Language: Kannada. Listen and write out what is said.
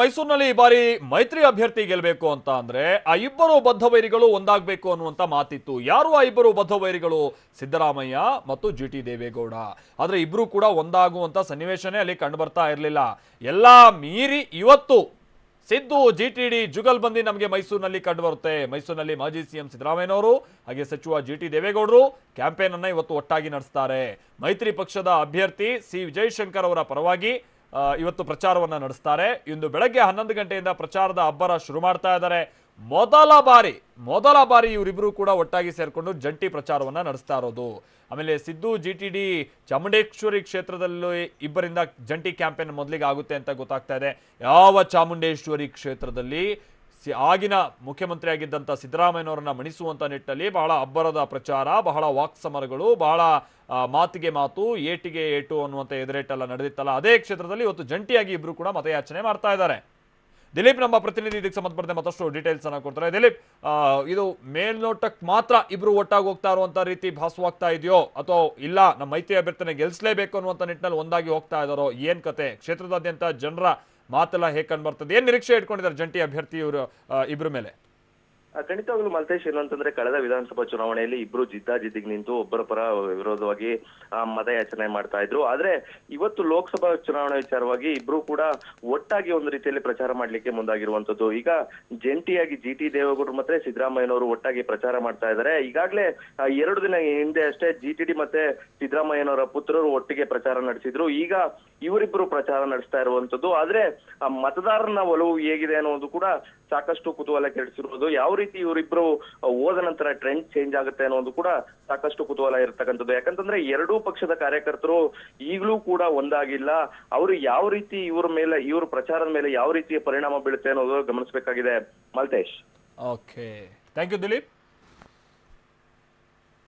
ಮೈಸೂರಿನಲ್ಲಿ ಈ ಬಾರಿ ಮೈತ್ರಿ ಅಭ್ಯರ್ಥಿ ಗೆಲ್ಲಬೇಕು ಅಂತ ಅಂದ್ರೆ ಆ ಇಬ್ಬರು ಬದ್ಧ ವೈರಿಗಳು ಒಂದಾಗಬೇಕು ಅನ್ನುವಂತ ಮಾತಿತ್ತು. ಯಾರು ಆ ಇಬ್ಬರು ಬದ್ಧ ವೈರಿಗಳು? ಸಿದ್ದರಾಮಯ್ಯ ಮತ್ತು ಜಿಟಿ ದೇವೇಗೌಡ. ಆದ್ರೆ ಇಬ್ರು ಕೂಡ ಒಂದಾಗುವಂತ ಸನ್ನಿವೇಶನೇ ಅಲ್ಲಿ ಕಂಡು ಬರ್ತಾ ಇರಲಿಲ್ಲ. ಎಲ್ಲಾ ಮೀರಿ ಇವತ್ತು ಸಿದ್ದು ಜಿಟಿಡಿ ಜುಗಲ್ಬಂದಿ ನಮಗೆ ಮೈಸೂರಿನಲ್ಲಿ ಕಂಡು ಬರುತ್ತೆ. ಮೈಸೂರಿನಲ್ಲಿ ಮಾಜಿ ಸಿಎಂ ಸಿದ್ದರಾಮಯ್ಯನವರು ಹಾಗೆ ಸಚಿವ ಜಿಟಿ ದೇವೇಗೌಡರು ಕ್ಯಾಂಪೇನ್ ಅನ್ನ ಇವತ್ತು ಒಟ್ಟಾಗಿ ನಡೆಸ್ತಾರೆ. ಮೈತ್ರಿ ಪಕ್ಷದ ಅಭ್ಯರ್ಥಿ ಸಿ ವಿಜಯಶಂಕರ್ ಅವರ ಪರವಾಗಿ ಇವತ್ತು ಪ್ರಚಾರವನ್ನ ನಡೆಸ್ತಾರೆ. ಇಂದು ಬೆಳಗ್ಗೆ 11 ಗಂಟೆಯಿಂದ ಪ್ರಚಾರದ ಅಬ್ಬರ ಶುರು ಮಾಡ್ತಾ ಇದ್ದಾರೆ. ಮೊದಲ ಬಾರಿ ಇವರಿಬ್ರು ಕೂಡ ಒಟ್ಟಾಗಿ ಸೇರ್ಕೊಂಡು ಜಂಟಿ ಪ್ರಚಾರವನ್ನ ನಡೆಸ್ತಾ ಇರೋದು. ಆಮೇಲೆ ಸಿದ್ದು ಜಿಟಿಡಿ ಚಾಮುಂಡೇಶ್ವರಿ ಕ್ಷೇತ್ರದಲ್ಲಿ ಇಬ್ಬರಿಂದ ಜಂಟಿ ಕ್ಯಾಂಪೇನ್ ಮೊದಲಿಗೆ ಆಗುತ್ತೆ ಅಂತ ಗೊತ್ತಾಗ್ತಾ ಇದೆ. ಯಾವ ಚಾಮುಂಡೇಶ್ವರಿ ಕ್ಷೇತ್ರದಲ್ಲಿ ಆಗಿನ ಮುಖ್ಯಮಂತ್ರಿ ಆಗಿದ್ದಂಥ ಸಿದ್ದರಾಮಯ್ಯನವರನ್ನ ಮಣಿಸುವಂತ ನಿಟ್ಟಿನಲ್ಲಿ ಬಹಳ ಅಬ್ಬರದ ಪ್ರಚಾರ, ಬಹಳ ವಾಕ್ಸಮರಗಳು, ಬಹಳ ಮಾತಿಗೆ ಮಾತು, ಏಟಿಗೆ ಏಟು ಅನ್ನುವಂಥ ಎದುರೇಟೆಲ್ಲ ನಡೆದಿತ್ತಲ್ಲ, ಅದೇ ಕ್ಷೇತ್ರದಲ್ಲಿ ಇವತ್ತು ಜಂಟಿಯಾಗಿ ಇಬ್ರು ಕೂಡ ಮತಯಾಚನೆ ಮಾಡ್ತಾ ಇದ್ದಾರೆ. ದಿಲೀಪ್ ನಮ್ಮ ಪ್ರತಿನಿಧಿ ಇದಕ್ಕೆ ಸಂಬಂಧಪಟ್ಟಂತೆ ಮತ್ತಷ್ಟು ಡೀಟೇಲ್ಸ್ ಅನ್ನ ಕೊಡ್ತಾರೆ. ದಿಲೀಪ್, ಇದು ಮೇಲ್ನೋಟಕ್ಕೆ ಮಾತ್ರ ಇಬ್ರು ಒಟ್ಟಾಗಿ ಹೋಗ್ತಾ ಇರುವಂತ ರೀತಿ ಭಾಸವಾಗ್ತಾ ಇದೆಯೋ ಅಥವಾ ಇಲ್ಲ ನಮ್ಮ ಮೈತ್ರಿ ಅಭ್ಯರ್ಥಿನ ಗೆಲ್ಲಿಸಲೇಬೇಕು ಅನ್ನುವಂಥ ನಿಟ್ಟಿನಲ್ಲಿ ಒಂದಾಗಿ ಹೋಗ್ತಾ ಇದ್ದಾರೋ? ಏನ್ ಕತೆ? ಕ್ಷೇತ್ರದಾದ್ಯಂತ ಜನರ ಮಾತೆಲ್ಲ ಹೇಗೆ ಕಂಡು ಬರ್ತದೆ? ಏನ್ ನಿರೀಕ್ಷೆ ಇಟ್ಕೊಂಡಿದ್ದಾರೆ ಜಂಟಿ ಅಭ್ಯರ್ಥಿ ಇವರು ಇಬ್ರ ಮೇಲೆ? ಖಂಡಿತವಾಗ್ಲೂ ಮಲ್ತೇಶ್, ಏನು ಅಂತಂದ್ರೆ ಕಳೆದ ವಿಧಾನಸಭಾ ಚುನಾವಣೆಯಲ್ಲಿ ಇಬ್ರು ಜಿದ್ದಾಜಿದ್ದಿಗೆ ನಿಂತು ಒಬ್ಬರ ಪರ ವಿರೋಧವಾಗಿ ಮತಯಾಚನೆ ಮಾಡ್ತಾ ಇದ್ರು. ಆದ್ರೆ ಇವತ್ತು ಲೋಕಸಭಾ ಚುನಾವಣೆ ವಿಚಾರವಾಗಿ ಇಬ್ರು ಕೂಡ ಒಟ್ಟಾಗಿ ಒಂದು ರೀತಿಯಲ್ಲಿ ಪ್ರಚಾರ ಮಾಡ್ಲಿಕ್ಕೆ ಮುಂದಾಗಿರುವಂತದ್ದು. ಈಗ ಜಂಟಿಯಾಗಿ ಜಿಟಿ ದೇವೇಗೌಡರು ಮತ್ತೆ ಸಿದ್ದರಾಮಯ್ಯನವರು ಒಟ್ಟಾಗಿ ಪ್ರಚಾರ ಮಾಡ್ತಾ ಇದ್ದಾರೆ. ಈಗಾಗಲೇ 2 ದಿನ ಹಿಂದೆ ಅಷ್ಟೇ ಜಿಟಿಡಿ ಮತ್ತೆ ಸಿದ್ದರಾಮಯ್ಯನವರ ಪುತ್ರರು ಒಟ್ಟಿಗೆ ಪ್ರಚಾರ ನಡೆಸಿದ್ರು. ಈಗ ಇವರಿಬ್ರು ಪ್ರಚಾರ ನಡೆಸ್ತಾ ಇರುವಂತದ್ದು. ಆದ್ರೆ ಮತದಾರನ ಒಲವು ಹೇಗಿದೆ ಅನ್ನೋದು ಕೂಡ ಸಾಕಷ್ಟು ಕುತೂಹಲ ಕೆಡಿಸಿರುವುದು. ಯಾವ ರೀತಿ ಇವರಿಬ್ರು ಹೋದ ನಂತರ ಟ್ರೆಂಡ್ ಚೇಂಜ್ ಆಗುತ್ತೆ ಅನ್ನೋದು ಕೂಡ ಸಾಕಷ್ಟು ಕುತೂಹಲ ಇರತಕ್ಕಂಥದ್ದು. ಯಾಕಂತಂದ್ರೆ ಎರಡೂ ಪಕ್ಷದ ಕಾರ್ಯಕರ್ತರು ಈಗಲೂ ಕೂಡ ಒಂದಾಗಿಲ್ಲ. ಅವರು ಯಾವ ರೀತಿ ಇವ್ರ ಪ್ರಚಾರದ ಮೇಲೆ ಯಾವ ರೀತಿಯ ಪರಿಣಾಮ ಬೀಳುತ್ತೆ ಅನ್ನೋದು ಗಮನಿಸಬೇಕಾಗಿದೆ Malthesh. Okay, thank you Dilip.